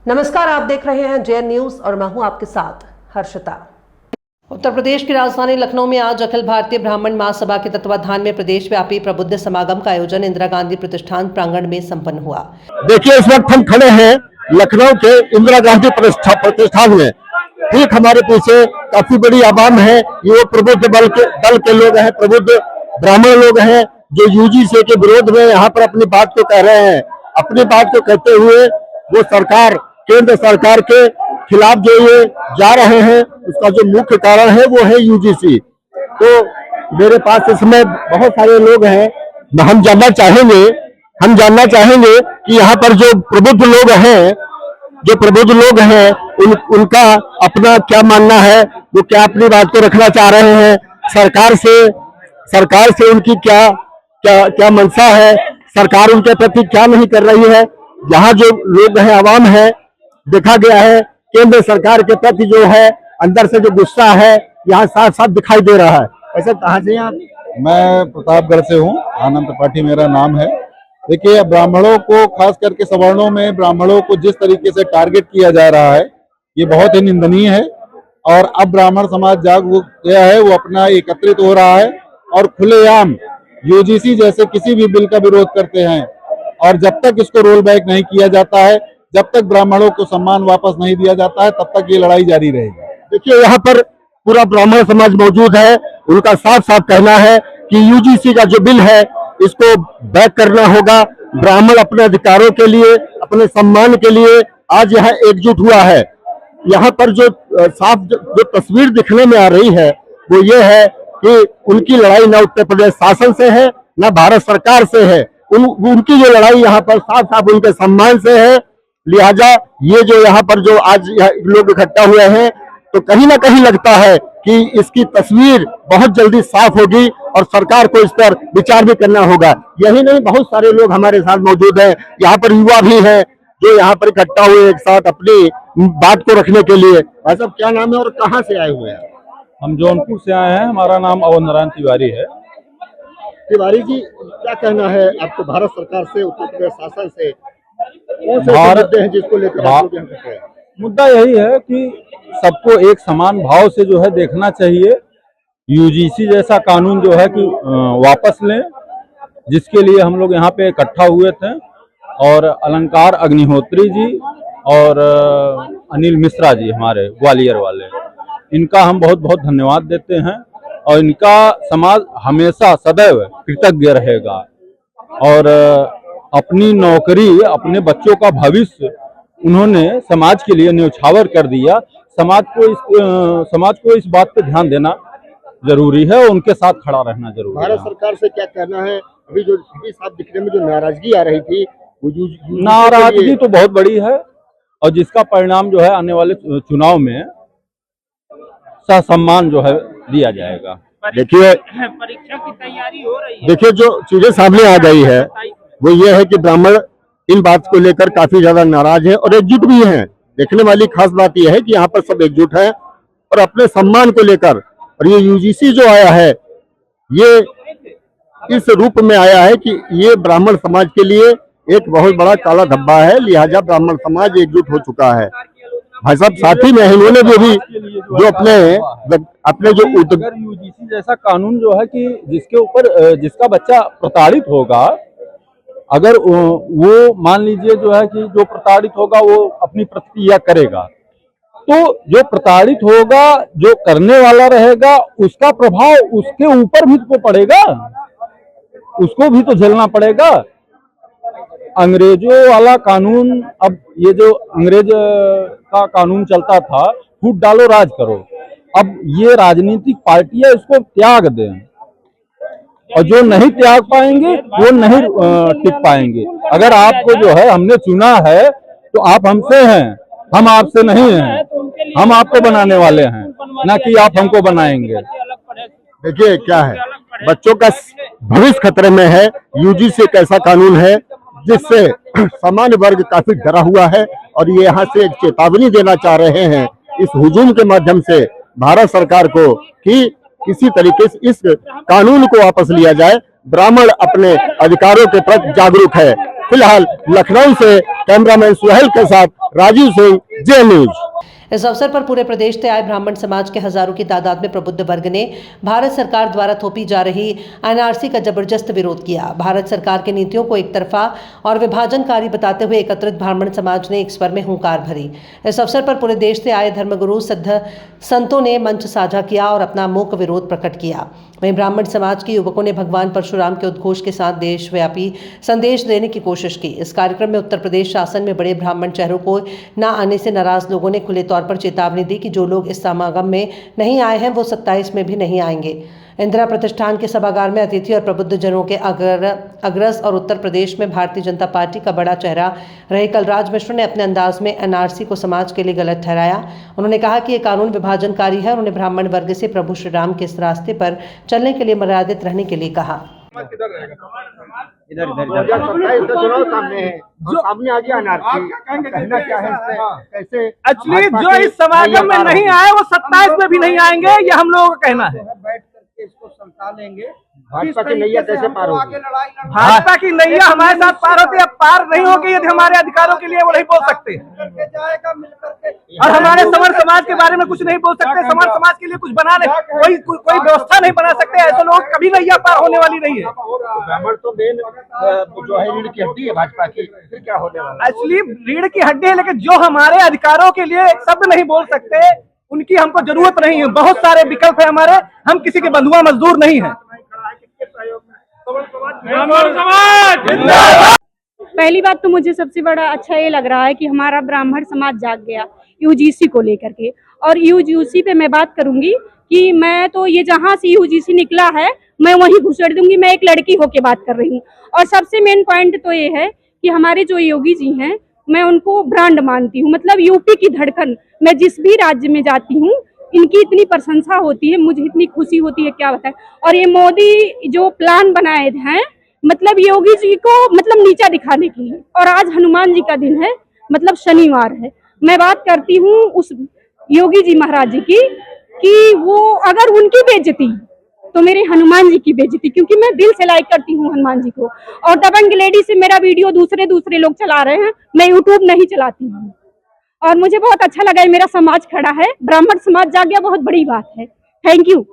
नमस्कार, आप देख रहे हैं जेएन न्यूज और मैं हूं आपके साथ हर्षिता। उत्तर प्रदेश की राजधानी लखनऊ में आज अखिल भारतीय ब्राह्मण महासभा के तत्वाधान में प्रदेश व्यापी प्रबुद्ध समागम का आयोजन इंदिरा गांधी प्रतिष्ठान प्रांगण में संपन्न हुआ। देखिए, इस वक्त हम खड़े हैं लखनऊ के इंदिरा गांधी प्रतिष्ठान में। ठीक हमारे पीछे काफी बड़ी आवाम है। ये प्रबुद्ध दल के लोग हैं, प्रबुद्ध ब्राह्मण लोग हैं जो यूजीसी के विरोध में यहाँ पर अपनी बात को कह रहे हैं। अपनी बात को कहते हुए वो सरकार, केंद्र सरकार के खिलाफ जो ये जा रहे हैं, उसका जो मुख्य कारण है वो है यूजीसी। तो मेरे पास इसमें बहुत सारे लोग हैं। हम जानना चाहेंगे कि यहाँ पर जो प्रबुद्ध लोग हैं, उनका अपना क्या मानना है, वो क्या अपनी बात को रखना चाह रहे हैं, सरकार से उनकी क्या मंशा है, सरकार उनके प्रति क्या नहीं कर रही है। यहाँ जो लोग हैं, आवाम है, देखा गया है केंद्र सरकार के प्रति जो है अंदर से जो गुस्सा है यहाँ साफ साफ दिखाई दे रहा है। ऐसा कहाँ से आप? मैं प्रतापगढ़ से हूँ, आनंद त्रिपाठी मेरा नाम है। देखिए, ब्राह्मणों को, खास करके सवर्णों में ब्राह्मणों को जिस तरीके से टारगेट किया जा रहा है, ये बहुत ही निंदनीय है। और अब ब्राह्मण समाज जागरूक गया है, वो अपना एकत्रित हो रहा है और खुलेआम यूजीसी जैसे किसी भी बिल का विरोध करते हैं। और जब तक इसको रोल बैक नहीं किया जाता है, जब तक ब्राह्मणों को सम्मान वापस नहीं दिया जाता है, तब तक ये लड़ाई जारी रहेगी। देखिए, यहाँ पर पूरा ब्राह्मण समाज मौजूद है। उनका साफ साफ कहना है कि यूजीसी का जो बिल है इसको बैक करना होगा। ब्राह्मण अपने अधिकारों के लिए, अपने सम्मान के लिए आज यहाँ एकजुट हुआ है। यहाँ पर जो साफ जो तस्वीर दिखने में आ रही है वो ये है कि उनकी लड़ाई न उत्तर प्रदेश शासन से है, न भारत सरकार से है। उनकी जो लड़ाई यहाँ पर साफ साफ उनके सम्मान से है। लिहाजा ये जो यहाँ पर जो आज लोग इकट्ठा हुए हैं, तो कहीं ना कहीं लगता है कि इसकी तस्वीर बहुत जल्दी साफ होगी और सरकार को इस पर विचार भी करना होगा। यही नहीं, बहुत सारे लोग हमारे साथ मौजूद हैं। यहाँ पर युवा भी हैं जो यहाँ पर इकट्ठा हुए एक साथ अपनी बात को रखने के लिए। भाई साहब, क्या नाम है और कहाँ से आए हुए हैं? हम जौनपुर से आए हैं। हमारा नाम अवध नारायण तिवारी है। तिवारी जी, क्या कहना है आपको भारत सरकार से, उत्तर प्रदेश शासन से? भारत हैं जिसको लेकर मुद्दा यही है कि सबको एक समान भाव से जो है देखना चाहिए। यूजीसी जैसा कानून जो है कि वापस लें, जिसके लिए हम लोग यहाँ पे इकट्ठा हुए थे। और अलंकार अग्निहोत्री जी और अनिल मिश्रा जी, हमारे ग्वालियर वाले, इनका हम बहुत बहुत धन्यवाद देते हैं। और इनका समाज हमेशा सदैव कृतज्ञ रहेगा। और अपनी नौकरी, अपने बच्चों का भविष्य उन्होंने समाज के लिए न्यौछावर कर दिया। समाज को इस बात पे ध्यान देना जरूरी है और उनके साथ खड़ा रहना जरूरी है। भारत सरकार से क्या कहना है? अभी जो साफ दिखने में जो नाराजगी आ रही थी, वो नाराजगी तो बहुत बड़ी है और जिसका परिणाम जो है आने वाले चुनाव में सम्मान जो है दिया जाएगा। देखिए, परीक्षा की तैयारी हो रही है। देखिए, जो चीजें सामने आ गई है वो ये है कि ब्राह्मण इन बात को लेकर काफी ज्यादा नाराज है और एकजुट भी हैं। देखने वाली खास बात यह है कि यहाँ पर सब एकजुट है और अपने सम्मान को लेकर। और ये यूजीसी जो आया है, ये इस रूप में आया है कि ये ब्राह्मण समाज के लिए एक बहुत बड़ा काला धब्बा है। लिहाजा ब्राह्मण समाज एकजुट हो चुका है। भाई साहब, साथ ही में इन्होंने भी जो अपने जो यूजीसी जैसा कानून जो है कि जिसके ऊपर जिसका बच्चा प्रताड़ित होगा, अगर वो मान लीजिए जो है कि जो प्रताड़ित होगा वो अपनी प्रतिक्रिया करेगा, तो जो प्रताड़ित होगा, जो करने वाला रहेगा, उसका प्रभाव उसके ऊपर भी तो पड़ेगा, उसको भी तो झेलना पड़ेगा। अंग्रेजों वाला कानून, अब ये जो अंग्रेज का कानून चलता था, फूट डालो राज करो, अब ये राजनीतिक पार्टियां इसको त्याग दें और जो नहीं त्याग पाएंगे वो नहीं टिक पाएंगे। अगर आपको जो है हमने चुना है तो आप हमसे हैं, हम आपसे नहीं हैं। हम आपको बनाने वाले हैं, ना कि आप हमको बनाएंगे। देखिए क्या है, बच्चों का भविष्य खतरे में है। यूजीसी एक ऐसा कानून है जिससे सामान्य वर्ग काफी डरा हुआ है और ये यहाँ से एक चेतावनी देना चाह रहे हैं इस हुजूम के माध्यम से भारत सरकार को कि किसी तरीके से इस कानून को वापस लिया जाए। ब्राह्मण अपने अधिकारों के प्रति जागरूक है। फिलहाल लखनऊ से कैमरामैन सुहेल के साथ राजीव सिंह, जे न्यूज। इस अवसर पर पूरे प्रदेश से आए ब्राह्मण समाज के हजारों की तादाद में प्रबुद्ध वर्ग ने भारत सरकार द्वारा थोपी जा रही एनआरसी का जबरदस्त विरोध किया। भारत सरकार की नीतियों को एक तरफा और विभाजनकारी बताते हुए एकत्रित ब्राह्मण समाज ने एक स्वर में हुंकार भरी। इस अवसर पर पूरे देश से आए धर्मगुरु सिद्ध संतों ने मंच साझा किया और अपना मूक विरोध प्रकट किया। वहीं ब्राह्मण समाज के युवकों ने भगवान परशुराम के उद्घोष के साथ देशव्यापी संदेश देने की कोशिश की। इस कार्यक्रम में उत्तर प्रदेश शासन में बड़े ब्राह्मण चेहरों को न आने से नाराज लोगों ने खुले तौर पर चेतावनी दी कि जो लोग इस समागम में नहीं आए हैं वो 27 में भी नहीं आएंगे। इंदिरा प्रतिष्ठान के सभागार में अतिथि और प्रबुद्ध जनों के अग्रज और उत्तर प्रदेश में भारतीय जनता पार्टी का बड़ा चेहरा रहे कलराज मिश्र ने अपने अंदाज में एनआरसी को समाज के लिए गलत ठहराया। उन्होंने कहा कि ये कानून विभाजनकारी है और उन्हें ब्राह्मण वर्ग से प्रभु श्री राम के इस रास्ते पर चलने के लिए मर्यादित रहने के लिए कहा। इधर 2027 का चुनाव सामने है, जो सामने आ गया एनआरसी, कहना क्या है इससे? कैसे एक्चुअली जो इस समागम में नहीं आए वो 27 में भी नहीं आएंगे, ये हम लोगों का कहना है। बैठ करके इसको समझा लेंगे। भाजपा की नैया कैसे पार होगी? भाजपा की नैया हमारे साथ पार होती है, पार नहीं होगी यदि हमारे अधिकारों के लिए वो नहीं बोल सकते जाएगा मिल करके और हमारे समर समाज के बारे में कुछ नहीं बोल सकते। समर समाज के लिए कुछ बना नहीं, कोई व्यवस्था नहीं बना सकते। ऐसे लोग कभी नैया पार होने वाली नहीं है। ब्राह्मण तो मेन जो है रीढ़ की हड्डी है भाजपा की, फिर क्या होने वाला है? एक्चुअली रीढ़ की हड्डी है, लेकिन जो हमारे अधिकारों के लिए एक शब्द नहीं बोल सकते उनकी हमको जरूरत नहीं है। बहुत सारे विकल्प है हमारे, हम किसी के बंधुआ मजदूर नहीं है। पहली बात तो मुझे सबसे बड़ा अच्छा ये लग रहा है कि हमारा ब्राह्मण समाज जाग गया यूजीसी को लेकर के। और यूजीसी पे मैं बात करूंगी कि मैं तो ये जहां से यूजीसी निकला है मैं वहीं घुसेड़ दूंगी। मैं एक लड़की होके बात कर रही हूँ। और सबसे मेन पॉइंट तो ये है कि हमारे जो योगी जी हैं मैं उनको ब्रांड मानती हूँ। मतलब यूपी की धड़कन। मैं जिस भी राज्य में जाती हूँ इनकी इतनी प्रशंसा होती है, मुझे इतनी खुशी होती है क्या बताएं। और ये मोदी जो प्लान बनाए हैं मतलब योगी जी को मतलब नीचा दिखाने के लिए। और आज हनुमान जी का दिन है, मतलब शनिवार है। मैं बात करती हूँ उस योगी जी महाराज जी की कि वो अगर उनकी बेइज्जती तो मेरे हनुमान जी की बेइज्जती, क्योंकि मैं दिल से लाइक करती हूँ हनुमान जी को। और दबंग लेडी से मेरा वीडियो दूसरे लोग चला रहे हैं, मैं यूट्यूब नहीं चलाती हूँ। और मुझे बहुत अच्छा लगा है मेरा समाज खड़ा है, ब्राह्मण समाज जाग गया, बहुत बड़ी बात है। Thank you.